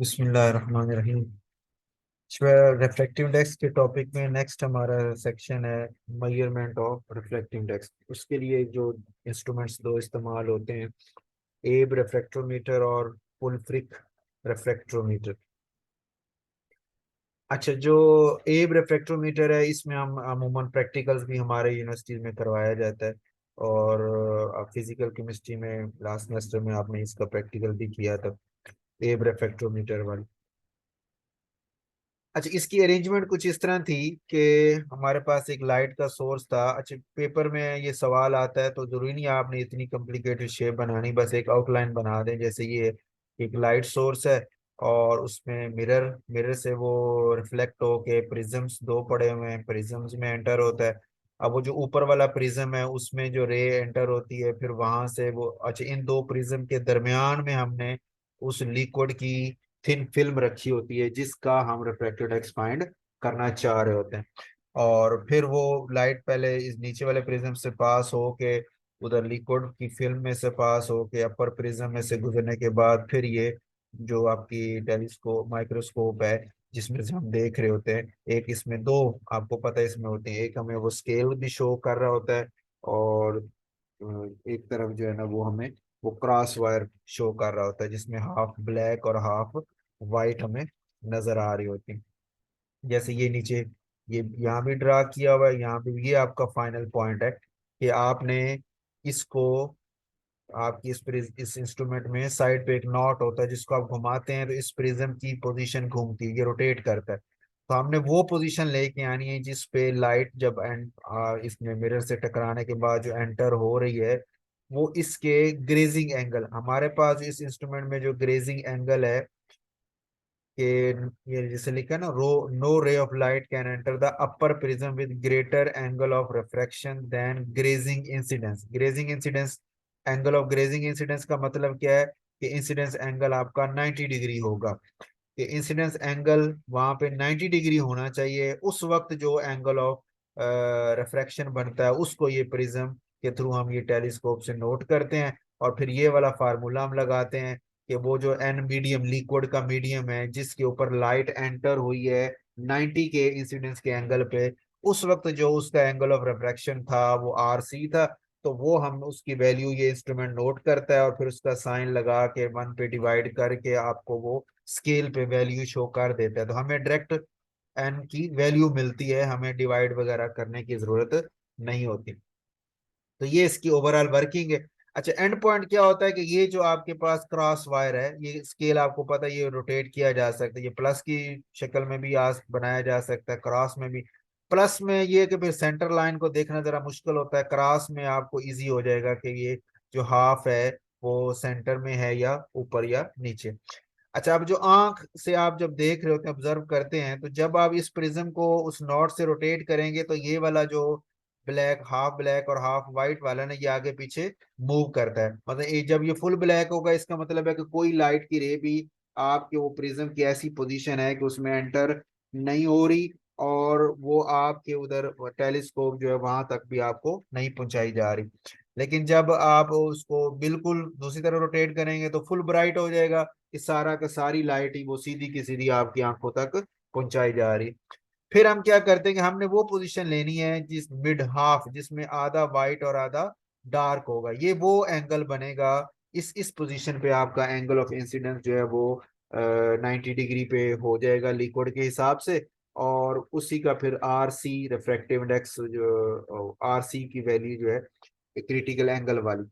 बिस्मिल्लाहिर्रहमानिर्रहीम। Reflective index के topic में नेक्स्ट हमारा सेक्शन है मेजरमेंट ऑफ रिफ्लेक्टिव इंडेक्स। उसके लिए जो इंस्ट्रूमेंट्स दो इस्तेमाल होते हैं, एब रिफ्लेक्ट्रोमीटर और फुल फ्रिक रिफ्लेक्ट्रोमीटर। अच्छा, जो एब रिफ्लेक्ट्रोमीटर है इसमें हम अमूमन प्रैक्टिकल्स भी हमारे यूनिवर्सिटी में करवाया जाता है। और फिजिकल केमिस्ट्री में लास्ट सेमेस्टर में आपने इसका प्रैक्टिकल भी किया था, एब रिफ्लेक्ट्रोमीटर वाली। अच्छा, इसकी अरेंजमेंट कुछ इस तरह थी कि हमारे पास एक लाइट का सोर्स था। अच्छा, पेपर में ये सवाल आता है तो जरूरी नहीं आपने इतनी कॉम्प्लिकेटेड शेप बनानी, बस एक आउटलाइन बना दें। जैसे ये एक लाइट सोर्स है और उसमें मिरर मिरर से वो रिफ्लेक्ट होके प्रिज्म्स दो पड़े हुए हैं, प्रिज्म्स में एंटर होता है। अब वो जो ऊपर वाला प्रिज्म है उसमें जो रे एंटर होती है, फिर वहां से वो, अच्छा, इन दो प्रिज्म के दरमियान में हमने उस लिक्विड की थिन फिल्म रखी होती है जिसका हम रिफ्रैक्टिव इंडेक्स फाइंड करना चाह रहे होते हैं। और फिर वो लाइट पहले इस नीचे वाले प्रिज्म से पास हो के उधर लिक्विड की फिल्म में से पास हो के अपर प्रिज्म में से गुजरने के बाद फिर ये जो आपकी टेलीस्कोप माइक्रोस्कोप है जिसमें से हम देख रहे होते हैं, एक इसमें दो आपको पता है इसमें होते हैं। एक हमें वो स्केल भी शो कर रहा होता है और एक तरफ जो है ना वो हमें वो क्रॉस वायर शो कर रहा होता है जिसमें हाफ ब्लैक और हाफ वाइट हमें नजर आ रही होती है। जैसे ये नीचे ये यहाँ भी ड्रा किया हुआ है, यहाँ भी ये आपका फाइनल पॉइंट है कि आपने इसको आपकी इस इंस्ट्रूमेंट में साइड पे एक नॉट होता है जिसको आप घुमाते हैं तो इस प्रिज्म की पोजीशन घूमती है, ये रोटेट करता है। तो हमने वो पोजीशन लेके आनी है जिस पे लाइट जब इसमें मिरर से टकराने के बाद जो एंटर हो रही है वो इसके ग्रेजिंग एंगल, हमारे पास इस इंस्ट्रूमेंट में जो ग्रेजिंग एंगल है कि ये जैसे लिखा है ना, रो no ray of light can enter the upper prism with greater angle of refraction than grazing incidence. Grazing incidence, angle of grazing incidence का मतलब क्या है कि इंसिडेंस एंगल आपका 90 डिग्री होगा। कि इंसिडेंस एंगल वहां पे 90 डिग्री होना चाहिए। उस वक्त जो एंगल ऑफ रिफ्रैक्शन बनता है उसको ये प्रिज्म के थ्रू हम ये टेलीस्कोप से नोट करते हैं। और फिर ये वाला फार्मूला हम लगाते हैं कि वो जो एन मीडियम लिक्विड का मीडियम है जिसके ऊपर लाइट एंटर हुई है 90 के इंसिडेंस के एंगल पे, उस वक्त जो उसका एंगल ऑफ रिफ्रैक्शन था वो आर सी था। तो वो हम उसकी वैल्यू ये इंस्ट्रूमेंट नोट करता है और फिर उसका साइन लगा के 1 पे डिवाइड करके आपको वो स्केल पे वैल्यू शो कर देता है। तो हमें डायरेक्ट एन की वैल्यू मिलती है, हमें डिवाइड वगैरह करने की जरूरत नहीं होती। तो ये इसकी ओवरऑल वर्किंग है। अच्छा, एंड पॉइंट क्या होता है कि ये जो आपके पास क्रॉस वायर है, ये स्केल आपको पता है ये रोटेट किया जा सकता है, ये प्लस की शक्ल में भी आज बनाया जा सकता है, क्रॉस में भी। प्लस में ये कि फिर सेंटर लाइन को देखना जरा मुश्किल होता है, क्रॉस में आपको इजी हो जाएगा कि ये जो हाफ है वो सेंटर में है या ऊपर या नीचे। अच्छा, अब जो आंख से आप जब देख रहे होते हैं, ऑब्जर्व करते हैं, तो जब आप इस प्रिज्म को उस नॉट से रोटेट करेंगे तो ये वाला जो हाफ ब्लैक और हाफ वाइट वाला ना, ये आगे पीछे मूव करता है। मतलब जब ये फुल ब्लैक होगा इसका मतलब है कि कोई लाइट की रे भी आपके वो प्रिज्म की ऐसी पोजीशन है कि उसमें एंटर नहीं हो रही और वो आपके उधर टेलीस्कोप जो है वहां तक भी आपको नहीं पहुंचाई जा रही। लेकिन जब आप उसको बिल्कुल दूसरी तरफ रोटेट करेंगे तो फुल ब्राइट हो जाएगा, इस सारा का सारी लाइट ही वो सीधी की सीधी आपकी आंखों तक पहुंचाई जा रही। फिर हम क्या करते हैं कि हमने वो पोजीशन लेनी है जिस मिड हाफ जिसमें आधा वाइट और आधा डार्क होगा, ये वो एंगल बनेगा। इस पोजीशन पे आपका एंगल ऑफ इंसिडेंस जो है वो 90 डिग्री पे हो जाएगा लिक्विड के हिसाब से। और उसी का फिर आर सी रिफ्रैक्टिव इंडेक्स, जो आर सी की वैल्यू जो है क्रिटिकल एंगल वाली,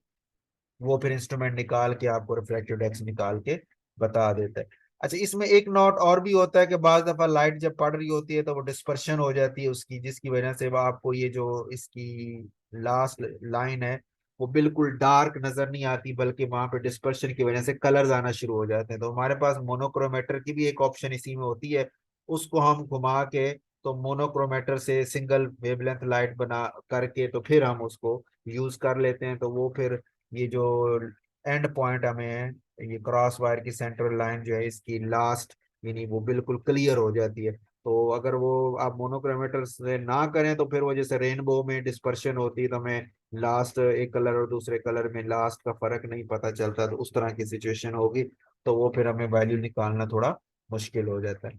वो फिर इंस्ट्रूमेंट निकाल के आपको रिफ्लेक्टिव इंडेक्स निकाल के बता देता है। अच्छा, इसमें एक नॉट और भी होता है कि बाज दफा लाइट जब पड़ रही होती है तो वो डिस्पर्शन हो जाती है उसकी, जिसकी वजह से वो आपको ये जो इसकी लास्ट लाइन है वो बिल्कुल डार्क नजर नहीं आती, बल्कि वहां पे डिस्पर्शन की वजह से कलर्स आना शुरू हो जाते हैं। तो हमारे पास मोनोक्रोमेटर की भी एक ऑप्शन इसी में होती है, उसको हम घुमा के तो मोनोक्रोमेटर से सिंगल वेवलेंथ लाइट बना करके तो फिर हम उसको यूज कर लेते हैं। तो वो फिर ये जो एंड पॉइंट हमें है, ये क्रॉस वायर की सेंट्रल लाइन जो है इसकी लास्ट, यानी वो बिल्कुल क्लियर हो जाती है। तो अगर वो आप मोनोक्रोमेटर से ना करें तो फिर वो जैसे रेनबो में डिस्पर्शन होती है तो हमें लास्ट एक कलर और दूसरे कलर में लास्ट का फर्क नहीं पता चलता, तो उस तरह की सिचुएशन होगी, तो वो फिर हमें वैल्यू निकालना थोड़ा मुश्किल हो जाता है।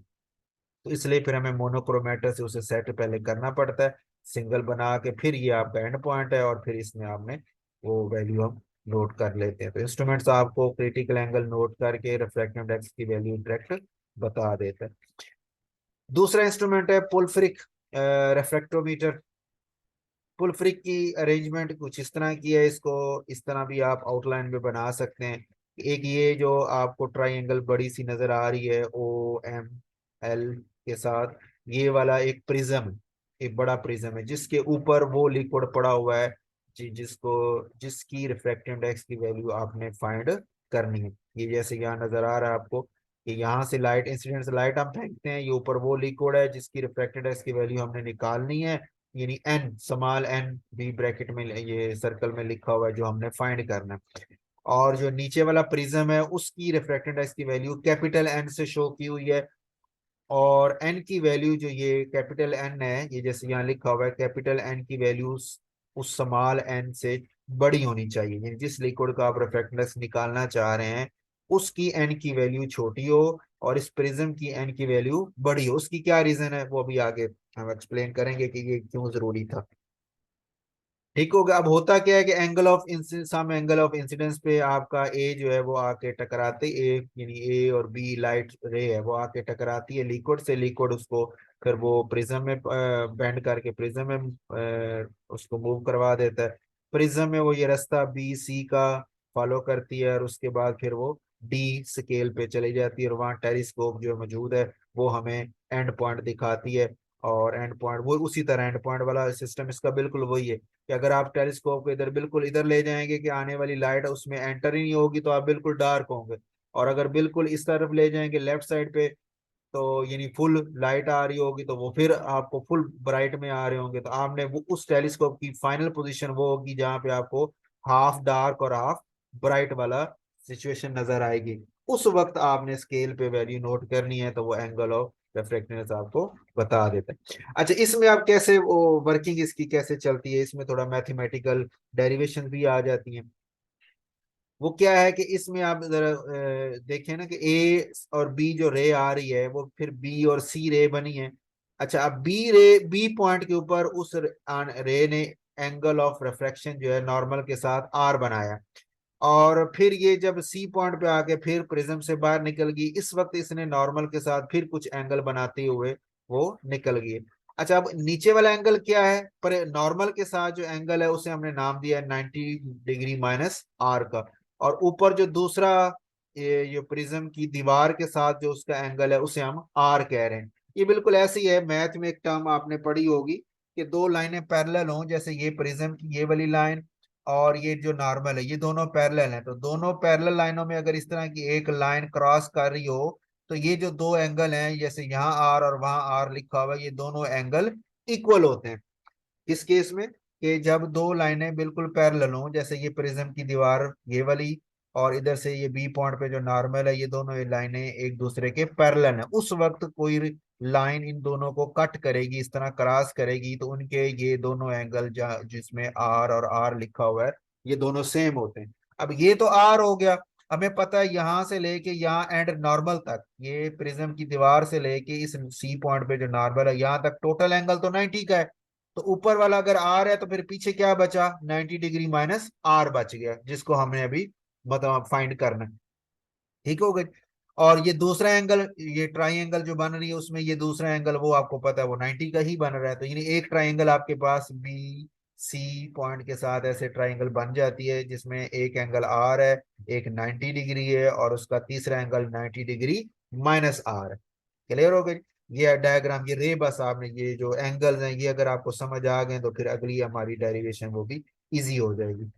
तो इसलिए फिर हमें मोनोक्रोमेटर से उसे सेट पहले करना पड़ता है, सिंगल बना के, फिर ये आपका एंड पॉइंट है, और फिर इसमें आपने वो वैल्यू हम नोट कर लेते हैं। तो इंस्ट्रूमेंट्स आपको क्रिटिकल एंगल नोट करके रिफ्रैक्टिव इंडेक्स की वैल्यू डायरेक्ट बता देता है। दूसरा इंस्ट्रूमेंट है पुलफ्रिक रेफ्रेक्टोमीटर। पुलफ्रिक की अरेंजमेंट कुछ इस तरह की है, इसको इस तरह भी आप आउटलाइन में बना सकते हैं। एक ये जो आपको ट्राइंगल बड़ी सी नजर आ रही है OML के साथ, ये वाला एक प्रिज्म, एक बड़ा प्रिज्म है जिसके ऊपर वो लिक्विड पड़ा हुआ है, जिसकी रिफ्रैक्टिव इंडेक्स की वैल्यू आपने फाइंड करनी है। ये जैसे यहाँ नजर आ रहा है आपको कि यहाँ से लाइट, इंसिडेंट से लाइट हम फेंकते हैं, ये ऊपर वो लिक्विड है जिसकी रिफ्रैक्टिव इंडेक्स की वैल्यू हमने निकालनी है, यानी एन, स्मॉल एन भी ब्रैकेट में ये सर्कल में लिखा हुआ है जो हमने फाइंड करना है। और जो नीचे वाला प्रिज्म है उसकी रिफ्रैक्टेड इंडेक्स की वैल्यू कैपिटल एन से शो की हुई है, और एन की वैल्यू जो ये कैपिटल एन है, ये जैसे यहाँ लिखा हुआ है कैपिटल एन की वैल्यू उस स्मॉल एन से बड़ी होनी चाहिए, यानी जिस लिक्विड का आप रिफ्रैक्टेड इंडेक्स निकालना चाह रहे हैं उसकी एन की वैल्यू छोटी हो और इस प्रिज्म की एन की वैल्यू बड़ी हो। उसकी क्या रीजन है वो अभी आगे हम एक्सप्लेन करेंगे कि ये क्यों जरूरी था। ठीक हो गया। अब होता क्या है कि angle of incidence, some angle of incidence पे आपका ए जो है वो आके टकराती, ए यानी ए और बी लाइट रे है वो आके टकराती है लिक्विड से, लिक्विड उसको फिर वो प्रिज्म में बेंड करके प्रिज्म में उसको मूव करवा देता है। प्रिज्म में वो ये रास्ता BC का फॉलो करती है और उसके बाद फिर वो D स्केल पे चली जाती है, और वहाँ टेलीस्कोप जो मौजूद है वो हमें एंड पॉइंट दिखाती है। और एंड पॉइंट वो उसी तरह एंड पॉइंट वाला सिस्टम इसका बिल्कुल वही है कि अगर आप टेलीस्कोप को इधर बिल्कुल इधर ले जाएंगे कि आने वाली लाइट उसमें एंटर ही नहीं होगी तो आप बिल्कुल डार्क होंगे, और अगर बिल्कुल इस तरफ ले जाएंगे लेफ्ट साइड पे तो यानी फुल लाइट आ रही होगी तो वो फिर आपको फुल ब्राइट में आ रहे होंगे, तो आपने वो उस टेलीस्कोप की फाइनल पोजीशन वो होगी जहाँ पे आपको हाफ डार्क और हाफ ब्राइट वाला सिचुएशन नजर आएगी। उस वक्त आपने स्केल पे वैल्यू नोट करनी है, तो वो एंगल ऑफ रेफ्रेक्टिवनेस आपको बता देता है। अच्छा, इसमें आप कैसे वो वर्किंग इसकी कैसे चलती है, इसमें थोड़ा मैथमेटिकल डेरिवेशन भी आ जाती हैं। वो क्या है कि इसमें आप जरा देखें ना कि ए और बी जो रे आ रही है वो फिर बी और सी रे बनी है। अच्छा, अब बी पॉइंट के ऊपर उस रे ने एंगल ऑफ रिफ्रैक्शन जो है नॉर्मल के साथ आर बनाया, और फिर ये जब सी पॉइंट पे आके फिर प्रिज्म से बाहर निकल गई, इस वक्त इसने नॉर्मल के साथ फिर कुछ एंगल बनाते हुए वो निकल गई। अच्छा, अब नीचे वाला एंगल क्या है, पर नॉर्मल के साथ जो एंगल है उसे हमने नाम दिया है 90 डिग्री माइनस आर का, और ऊपर जो दूसरा ये प्रिज्म की दीवार के साथ जो उसका एंगल है उसे हम आर कह रहे हैं। ये बिल्कुल ऐसी है, मैथ में एक टर्म आपने पढ़ी होगी कि दो लाइनें पैरेलल हों, जैसे ये प्रिज्म की ये वाली लाइन और ये जो नॉर्मल है, ये दोनों पैरेलल हैं, तो दोनों पैरेलल लाइनों में अगर इस तरह की एक लाइन क्रॉस कर रही हो तो ये जो दो एंगल हैं, जैसे यहाँ आर और वहां आर लिखा हुआ है, ये दोनों एंगल इक्वल होते हैं। किस केस में, कि जब दो लाइनें बिल्कुल पैरेलल हों, जैसे ये प्रिज्म की दीवार ये वाली और इधर से ये बी पॉइंट पे जो नॉर्मल है, ये दोनों ये लाइनें एक दूसरे के पैरेलल हैं, उस वक्त कोई लाइन इन दोनों को कट करेगी, इस तरह क्रॉस करेगी, तो उनके ये दोनों एंगल जिसमें आर और आर लिखा हुआ है ये दोनों सेम होते हैं। अब ये तो आर हो गया, हमें पता है यहाँ से लेके यहाँ एंड नॉर्मल तक, ये प्रिज्म की दीवार से लेके इस सी पॉइंट पे जो नॉर्मल है यहाँ तक टोटल एंगल तो 90 का है। तो ऊपर वाला अगर आर है तो फिर पीछे क्या बचा, 90 डिग्री माइनस आर बच गया, जिसको हमने अभी मतलब फाइंड करना है। ठीक हो गई। और ये दूसरा एंगल, ये ट्राइंगल जो बन रही है उसमें ये दूसरा एंगल वो आपको पता है वो 90 का ही बन रहा है, तो यानी एक ट्राइंगल आपके पास BC पॉइंट के साथ ऐसे ट्राइंगल बन जाती है जिसमें एक एंगल आर है, एक 90 डिग्री है, और उसका तीसरा एंगल 90 डिग्री माइनस आर है। क्लियर हो गई। ये डायग्राम, ये रे, बस आपने ये जो एंगल्स हैं ये अगर आपको समझ आ गए तो फिर अगली हमारी डेरिवेशन वो भी इजी हो जाएगी।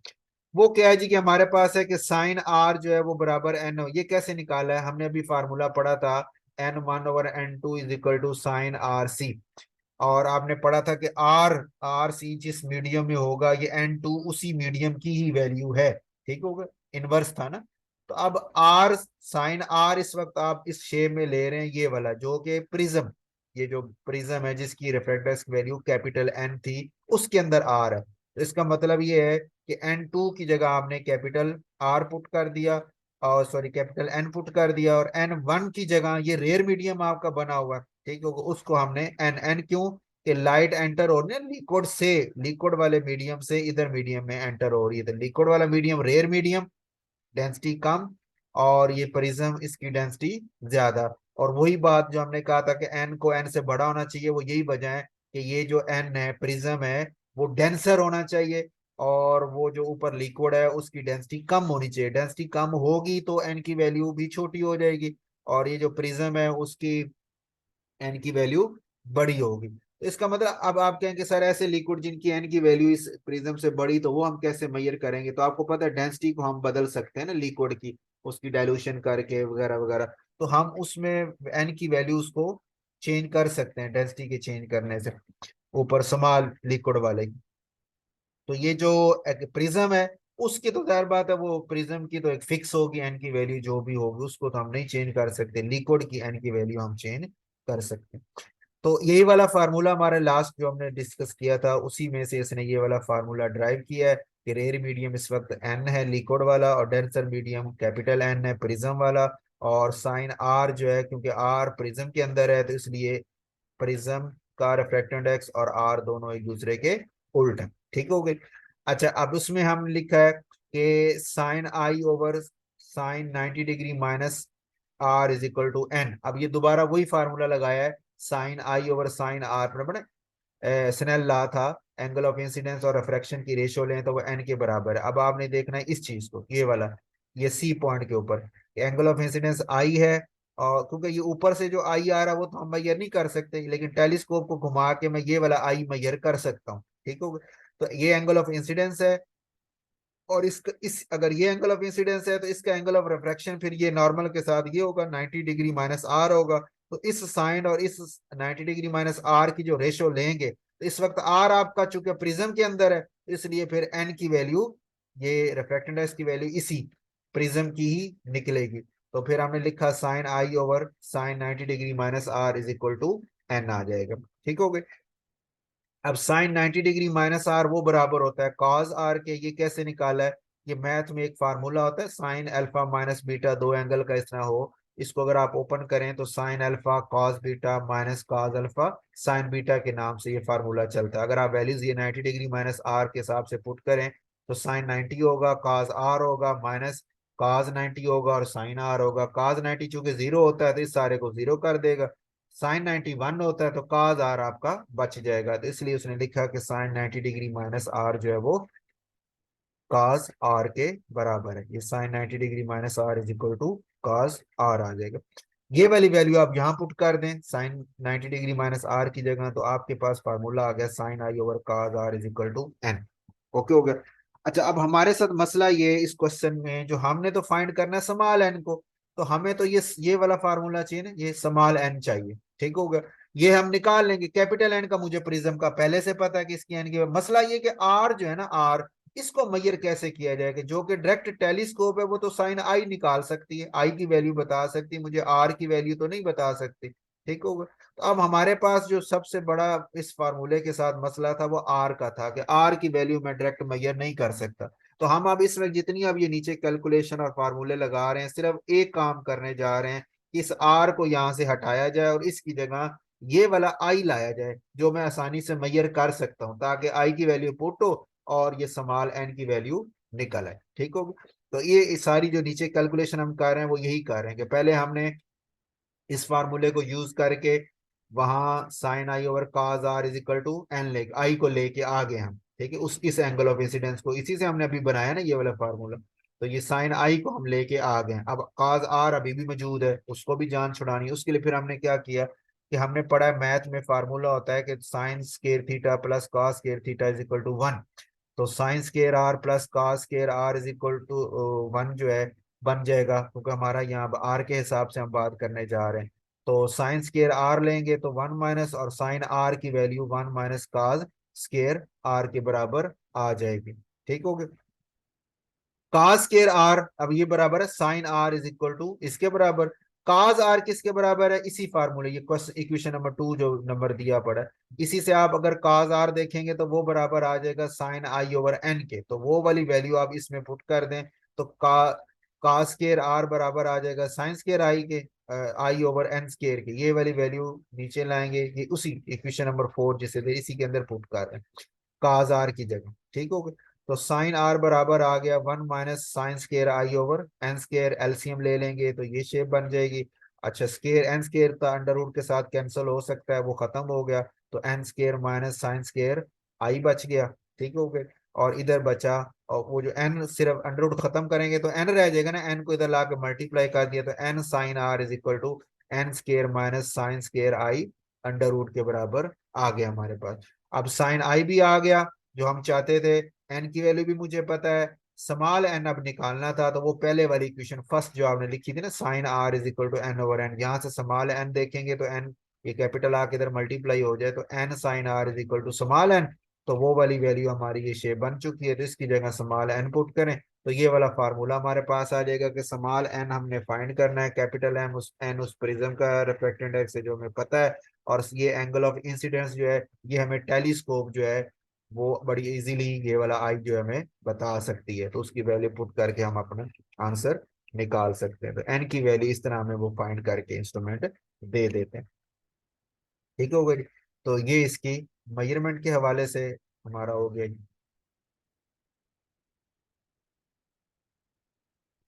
वो क्या है जी कि हमारे पास है कि साइन आर जो है वो बराबर एन हो, ये कैसे निकाला है, हमने अभी फार्मूला पढ़ा था N1/N2 is equal to sine RC। और आपने पढ़ा था कि RC जिस मीडियम में होगा ये N2 उसी मीडियम की ही वैल्यू है। ठीक होगा, इनवर्स था ना। तो अब आर, साइन आर इस वक्त आप इस शेप में ले रहे हैं ये वाला जो कि प्रिज्म, ये जो प्रिज्म है जिसकी रिफ्रैक्टेड वैल्यू कैपिटल N थी उसके अंदर आर है। तो इसका मतलब ये है कि N2 की जगह आपने कैपिटल R पुट कर दिया, और सॉरी कैपिटल N पुट कर दिया, और N1 की जगह ये रेयर मीडियम आपका बना हुआ है, ठीक है, उसको हमने N क्यों, कि लाइट एंटर हो रही है लिक्विड से, लिक्विड वाले मीडियम से इधर मीडियम में एंटर हो रही है, तो लिक्विड वाला मीडियम रेयर मीडियम, डेंसिटी कम, और ये प्रिज्म इसकी डेंसिटी ज्यादा। और वही बात जो हमने कहा था कि एन को एन से बड़ा होना चाहिए, वो यही वजह है कि ये जो एन है प्रिज्म है वो डेंसर होना चाहिए, और वो जो ऊपर लिक्विड है उसकी डेंसिटी कम होनी चाहिए, डेंसिटी कम होगी तो एन की वैल्यू भी छोटी हो जाएगी, और ये जो प्रिज्म है उसकी एन की वैल्यू बड़ी होगी। तो इसका मतलब अब आप कहेंगे सर ऐसे लिक्विड जिनकी एन की वैल्यू इस प्रिज्म से बड़ी, तो वो हम कैसे मेजर करेंगे, तो आपको पता है डेंसिटी को हम बदल सकते हैं ना लिक्विड की, उसकी डाइल्यूशन करके वगैरह वगैरह, तो हम उसमें एन की वैल्यू उसको चेंज कर सकते हैं डेंसिटी के चेंज करने से, ऊपर स्मॉल लिक्विड वाले की। तो ये जो प्रिज्म है उसकी तो जाहिर बात है, वो प्रिज्म की तो एक फिक्स होगी एन की वैल्यू जो भी होगी, उसको तो हम नहीं चेंज कर सकते, लिक्विड की एन की वैल्यू हम चेंज कर सकते हैं। तो यही वाला फार्मूला हमारे लास्ट जो हमने डिस्कस किया था उसी में से इसने ये वाला फार्मूला ड्राइव किया है कि रेयर मीडियम इस वक्त एन है लिक्विड वाला, और डेंसर मीडियम कैपिटल एन है प्रिज्म वाला, और साइन आर जो है क्योंकि आर प्रिज्म के अंदर है तो इसलिए प्रिज्म का रिफ्रैक्टिव इंडेक्स और आर दोनों एक दूसरे के उल्ट है, ठीक हो गई। अच्छा अब उसमें हम लिखा है कि sine I over sine 90 degree minus R is equal to N. अब ये दोबारा वही फार्मूला लगाया है, sine I over sine R, Snell law था एंगल ऑफ इंसिडेंस और रिफ्रैक्शन की रेशियो लें तो वो एन के बराबर है। अब आपने देखना है इस चीज को, ये वाला, ये सी पॉइंट के ऊपर एंगल ऑफ इंसिडेंस आई है, और क्योंकि ये ऊपर से जो आई आ रहा है वो तो हम मेजर नहीं कर सकते, लेकिन टेलीस्कोप को घुमा के मैं ये वाला आई मेजर कर सकता हूँ, ठीक हो। तो ये एंगल ऑफ इंसिडेंस है, और इस अगर ये एंगल ऑफ इंसिडेंस है तो इसका एंगल ऑफ रिफ्रैक्शन फिर ये नॉर्मल के साथ ये होगा 90 डिग्री माइनस आर होगा। तो इस साइन और इस 90 डिग्री माइनस आर की जो रेशो लेंगे, तो इस वक्त आर आपका चूंकि प्रिज्म के अंदर है, इसलिए फिर एन की वैल्यू, ये रिफ्रैक्टेड इंडेक्स की वैल्यू इसी प्रिज्म की ही निकलेगी। तो फिर हमने लिखा sine I over sine 90 degree minus R is equal to N आ जाएगा, ठीक हो गए। अब साइन 90 डिग्री माइनस आर वो बराबर होता है कॉस आर के, ये कैसे निकाला है, ये मैथ में एक फार्मूला होता है साइन अल्फा माइनस बीटा, दो एंगल का इस तरह हो, इसको अगर आप ओपन करें तो sine alpha cos beta minus cos alpha sign beta के नाम से ये फार्मूला चलता है। अगर आप वैल्यूज ये 90 डिग्री माइनस आर के हिसाब से पुट करें तो साइन 90 होगा, कॉस आर होगा, माइनस कॉस 90 होगा, और साइन आर होगा। कॉस 90 चूंकि जीरो होता है तो इस सारे को जीरो कर देगा, साइन 91 होता है तो काज आर आपका बच जाएगा, तो इसलिए उसने लिखा कि साइन 90 डिग्री माइनस आर जो है वो काज आर के बराबर है। ये sine 90 degree minus R is equal to cos R आ जाएगा। ये वाली वैल्यू आप यहाँ पुट कर दें साइन 90 डिग्री माइनस आर की जगह, तो आपके पास फार्मूला आ गया sine I over cos R is equal to N. Okay हो गया। अच्छा अब हमारे साथ मसला ये इस क्वेश्चन में जो हमने तो फाइंड करना है स्मॉल एन को, तो हमें तो ये वाला फार्मूला चाहिए ना, ये स्मॉल एन चाहिए, ठीक हो गया। ये हम निकाल लेंगे, कैपिटल एन का मुझे प्रिज्म का पहले से पता है कि इसकी एन की, मसला ये कि आर जो है ना आर, इसको मेजर कैसे किया जाएगा, जो कि डायरेक्ट टेलीस्कोप है वो तो साइन आई निकाल सकती है, आई की वैल्यू बता सकती है, मुझे आर की वैल्यू तो नहीं बता सकती, ठीक होगा। तो अब हमारे पास जो सबसे बड़ा इस फार्मूले के साथ मसला था वो आर का था, कि आर की वैल्यू मैं डायरेक्ट मेजर नहीं कर सकता। तो हम अब इसमें जितनी अब ये नीचे कैलकुलेशन और फार्मूले लगा रहे हैं, सिर्फ एक काम करने जा रहे हैं कि इस आर को यहाँ से हटाया जाए और इसकी जगह ये वाला आई लाया जाए, जो मैं आसानी से मेजर कर सकता हूँ, ताकि आई की वैल्यू पुट हो और ये स्मॉल एन की वैल्यू निकल आए, ठीक हो। तो ये सारी जो नीचे कैलकुलेशन हम कर रहे हैं वो यही कर रहे हैं कि पहले हमने इस फार्मूले को यूज करके वहां sine I over cos R is equal to N ले आई को लेके आ गए हम, ठीक है, उस इस एंगल ऑफ इंसिडेंस को इसी से हमने अभी बनाया ना ये वाला फार्मूला। तो ये साइन आई को हम लेके आ गए, अब कॉस आर अभी भी मौजूद है, उसको भी जान छुड़ानी है। उसके लिए फिर हमने क्या किया कि हमने पढ़ा है मैथ में फार्मूला होता है कि sine square theta plus cos square theta is equal to one. तो sine square R plus cos square R is equal to one जो है बन जाएगा, क्योंकि हमारा यहाँ आर के हिसाब से हम बात करने जा रहे हैं। तो साइन स्केयर आर लेंगे तो वन माइनस, और साइन आर की value one minus cos square R के बराबर आ जाएगी, ठीक हो गया। काज स्केयर आर अब ये बराबर है sine R is equal to इसके बराबर, काज आर किसके बराबर है, इसी फार्मूले, ये इक्वेशन नंबर 2 जो नंबर दिया पड़ा है, इसी से आप अगर काज आर देखेंगे तो वो बराबर आ जाएगा साइन आई ओवर एन के, तो वो वाली वैल्यू आप इसमें पुट कर दें, तो का स्केयर आर बराबर आ जाएगा साइन स्केयर आई के, आई ओवर एन स्केयर के, ये वाली वैल्यू नीचे लाएंगे, ये उसी इक्वेशन नंबर 4 जिसे थे इसी के अंदर पुट कर रहे हैं काज आर की जगह, ठीक हो गया। तो साइन आर बराबर आ गया 1 - sine square I over N square, LCM ले लेंगे तो ये शेप बन जाएगी। अच्छा, स्केयर एन स्केयर का अंडर रूट के साथ कैंसिल हो सकता है, वो खत्म हो गया, तो N square minus sine square I बच गया, ठीक हो गया। और इधर बचा, और वो जो एन सिर्फ अंडर रूट खत्म करेंगे तो एन रह जाएगा ना, एन को इधर ला के मल्टीप्लाई कर दिया तो N sine R is equal to N square minus sine square I under root के बराबर आ गया हमारे पास। अब साइन आई भी आ गया जो हम चाहते थे, एन की वैल्यू भी मुझे पता है, स्मॉल एन अब निकालना था, तो वो पहले वाली इक्वेशन फर्स्ट जो आपने लिखी थी ना, sine R is equal to N over N, यहाँ से स्मॉल एन देखेंगे तो एन, ये कैपिटल आके इधर मल्टीप्लाई हो जाए तो N sine R is equal to small N, तो वो वाली वैल्यू हमारी ये शेप बन चुकी है, तो इसकी जगह स्मॉल एन पुट करें तो ये वाला फार्मूला हमारे पास आ जाएगा कि स्मॉल एन हमने फाइंड करना है, कैपिटल एम उस एन उस प्रिज्म का रिफ्रैक्टेड इंडेक्स है जो हमें पता है, और ये एंगल ऑफ इंसिडेंस जो है ये हमें टेलीस्कोप जो है वो बड़ी इजीली ये वाला आई जो है हमें बता सकती है, तो उसकी वैल्यू पुट करके हम अपना आंसर निकाल सकते हैं। तो एन की वैल्यू इस तरह हमें वो फाइंड करके इंस्ट्रूमेंट दे देते हैं, ठीक हो गई। तो ये इसकी मेजरमेंट के हवाले से हमारा हो गया जी।